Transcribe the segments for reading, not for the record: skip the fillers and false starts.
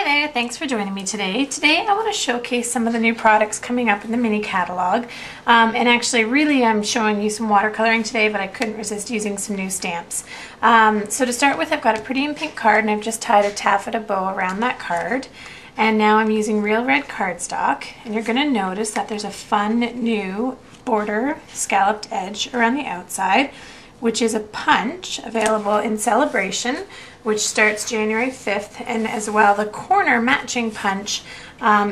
Hi there, thanks for joining me today. Today I want to showcase some of the new products coming up in the mini catalog. And actually really I'm showing you some watercoloring today, but I couldn't resist using some new stamps. So to start with, I've got a pretty in pink card and I've just tied a taffeta bow around that card. And now I'm using real red cardstock, and you're going to notice that there's a fun new border scalloped edge around the outside, which is a punch available in Celebration, which starts January 5th, and as well the corner matching punch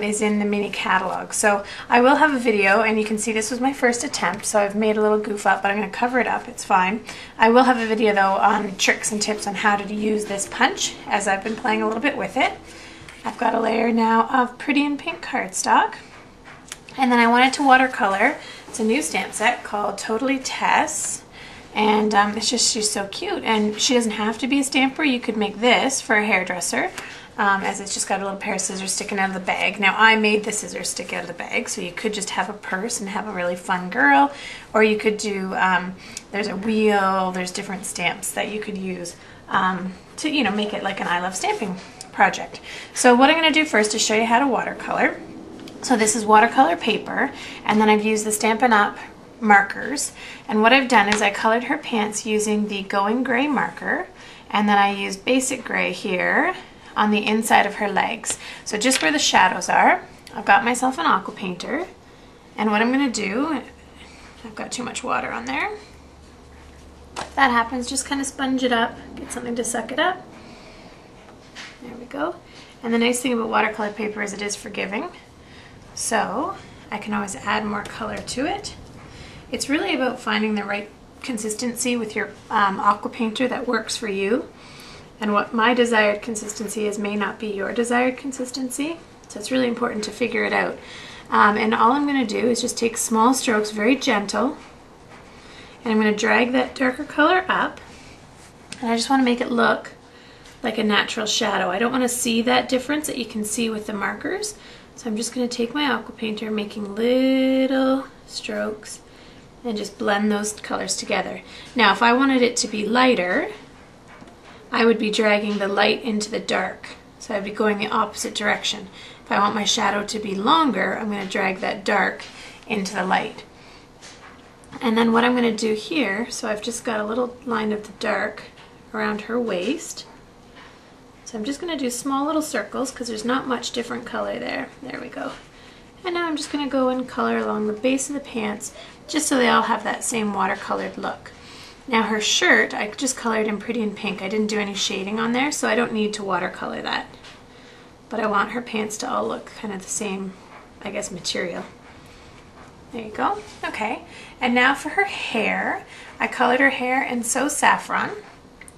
is in the mini catalog. So I will have a video, and you can see this was my first attempt, so I've made a little goof up, but I'm going to cover it up, it's fine. I will have a video though on tricks and tips on how to use this punch, as I've been playing a little bit with it. I've got a layer now of pretty in pink cardstock, and then I wanted to watercolor. It's a new stamp set called Totally Tess. And it's just, she's so cute, and she doesn't have to be a stamper. You could make this for a hairdresser, as it's just got a little pair of scissors sticking out of the bag. Now I made the scissors stick out of the bag, so you could just have a purse and have a really fun girl, or you could do, there's a wheel, there's different stamps that you could use to, you know, make it like an I Love Stamping project. So what I'm going to do first is show you how to watercolor. So this is watercolor paper, and then I've used the Stampin' Up! Markers, and what I've done is I colored her pants using the Going Gray marker, and then I used basic gray here on the inside of her legs. So just where the shadows are, I've got myself an aqua painter, and what I'm going to do, I've got too much water on there. If that happens, just kind of sponge it up, get something to suck it up. There we go. And the nice thing about watercolor paper is it is forgiving, so I can always add more color to it. It's really about finding the right consistency with your aqua painter that works for you, and what my desired consistency is may not be your desired consistency, so it's really important to figure it out. And all I'm going to do is just take small strokes, very gentle, and I'm going to drag that darker color up, and I just want to make it look like a natural shadow. I don't want to see that difference that you can see with the markers, so I'm just going to take my aqua painter, making little strokes, and just blend those colors together. Now if I wanted it to be lighter, I would be dragging the light into the dark, so I'd be going the opposite direction. If I want my shadow to be longer, I'm going to drag that dark into the light. And then what I'm going to do here, so I've just got a little line of the dark around her waist, so I'm just going to do small little circles because there's not much different color there. There we go. And now I'm just going to go and color along the base of the pants, just so they all have that same watercolored look. Now her shirt, I just colored in pretty in pink. I didn't do any shading on there, so I don't need to watercolor that. But I want her pants to all look kind of the same, I guess, material. There you go. Okay. And now for her hair, I colored her hair in So Saffron.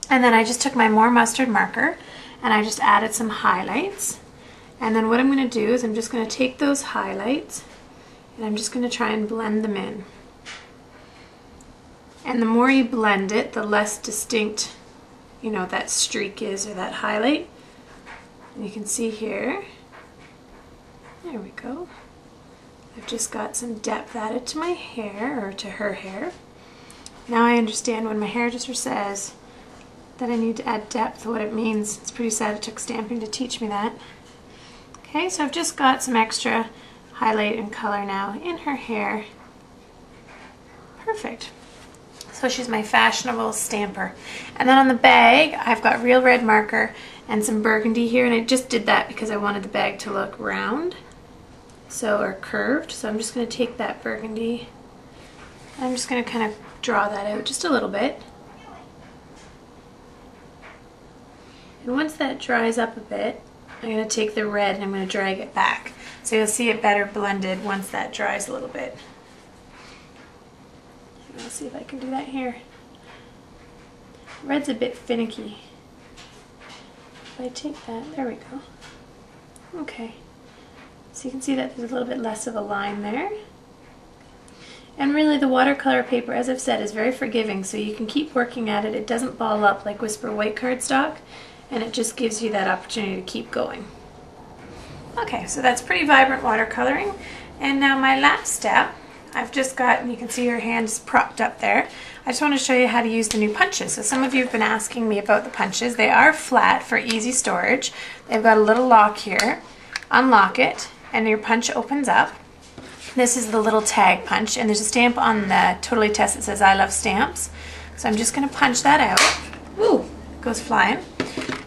And then I just took my More Mustard marker and I just added some highlights. And then what I'm going to do is I'm just going to take those highlights and I'm just going to try and blend them in. And the more you blend it, the less distinct, you know, that streak is, or that highlight. And you can see here, there we go. I've just got some depth added to my hair, or to her hair. Now I understand when my hairdresser says that I need to add depth, what it means. It's pretty sad it took stamping to teach me that. Okay, so I've just got some extra highlight and color now in her hair. Perfect. So she's my fashionable stamper. And then on the bag, I've got real red marker and some burgundy here, and I just did that because I wanted the bag to look round, or curved. So I'm just going to take that burgundy, and I'm just going to kind of draw that out just a little bit. And once that dries up a bit, I'm going to take the red and I'm going to drag it back. So you'll see it better blended once that dries a little bit. I'll see if I can do that here. Red's a bit finicky. If I take that, there we go. Okay. So you can see that there's a little bit less of a line there. And really the watercolor paper, as I've said, is very forgiving, so you can keep working at it. It doesn't ball up like Whisper white cardstock, and it just gives you that opportunity to keep going. Okay, so that's pretty vibrant watercoloring. And now my last step, I've just got, and you can see her hand is propped up there. I just want to show you how to use the new punches. So some of you have been asking me about the punches. They are flat for easy storage. They've got a little lock here. Unlock it, and your punch opens up. This is the little tag punch, and there's a stamp on the Totally Tess that says I love stamps. So I'm just going to punch that out. Woo! It goes flying.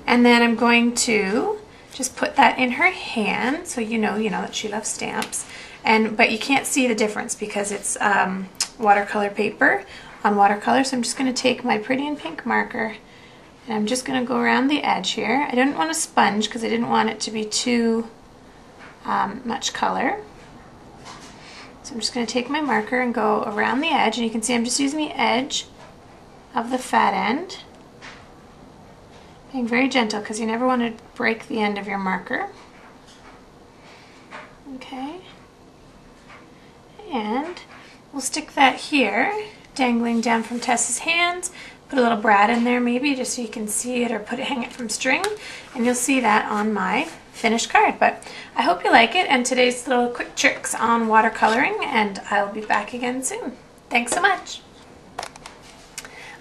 And then I'm going to just put that in her hand, so you know that she loves stamps. But you can't see the difference because it's watercolor paper on watercolor. So I'm just going to take my Pretty in Pink marker, and I'm just going to go around the edge here. I didn't want a sponge because I didn't want it to be too much color. So I'm just going to take my marker and go around the edge, and you can see I'm just using the edge of the fat end. Being very gentle because you never want to break the end of your marker. Okay. And we'll stick that here, dangling down from Tess's hands. Put a little brad in there maybe, just so you can see it, or hang it from string, and you'll see that on my finished card. But I hope you like it, and today's little quick tricks on watercoloring, and I'll be back again soon. Thanks so much.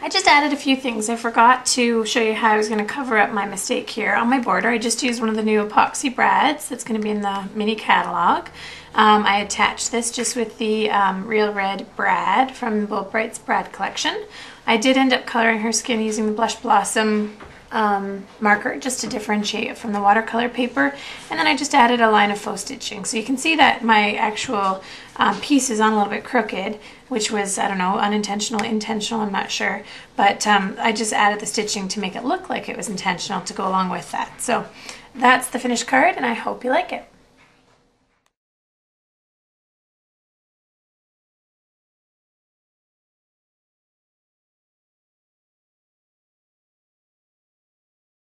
I just added a few things. I forgot to show you how I was going to cover up my mistake here. On my border, I just used one of the new epoxy brads that's going to be in the mini catalog. I attached this just with the Real Red brad from Bold Bright's brad collection. I did end up coloring her skin using the Blush Blossom marker just to differentiate it from the watercolor paper, and then I just added a line of faux stitching. So you can see that my actual piece is on a little bit crooked, which was, I don't know, unintentional, intentional, I'm not sure, but I just added the stitching to make it look like it was intentional to go along with that. So that's the finished card, and I hope you like it.